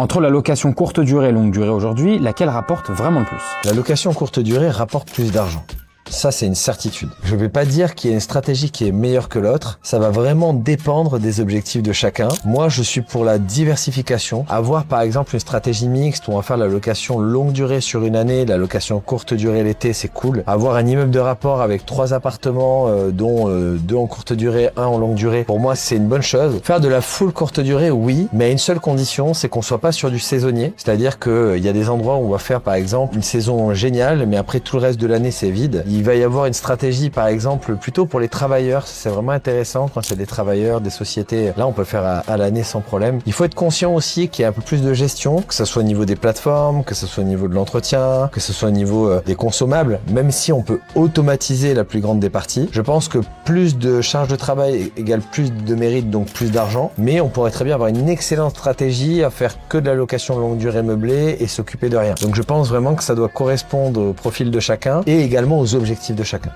Entre la location courte durée et longue durée aujourd'hui, laquelle rapporte vraiment le plus? La location courte durée rapporte plus d'argent. Ça, c'est une certitude. Je ne vais pas dire qu'il y a une stratégie qui est meilleure que l'autre. Ça va vraiment dépendre des objectifs de chacun. Moi, je suis pour la diversification. Avoir, par exemple, une stratégie mixte où on va faire la location longue durée sur une année, la location courte durée l'été, c'est cool. Avoir un immeuble de rapport avec 3 appartements, dont 2 en courte durée, 1 en longue durée, pour moi, c'est une bonne chose. Faire de la full courte durée, oui, mais à une seule condition, c'est qu'on soit pas sur du saisonnier. C'est-à-dire qu'il y a des endroits où on va faire, par exemple, une saison géniale, mais après tout le reste de l'année, c'est vide. Il va y avoir une stratégie, par exemple, plutôt pour les travailleurs. C'est vraiment intéressant quand il y a des travailleurs, des sociétés. Là, on peut le faire à l'année sans problème. Il faut être conscient aussi qu'il y a un peu plus de gestion, que ce soit au niveau des plateformes, que ce soit au niveau de l'entretien, que ce soit au niveau des consommables. Même si on peut automatiser la plus grande des parties, je pense que plus de charge de travail égale plus de mérite, donc plus d'argent. Mais on pourrait très bien avoir une excellente stratégie à faire que de la location longue durée meublée et s'occuper de rien. Donc je pense vraiment que ça doit correspondre au profil de chacun et également aux objectifs de chacun.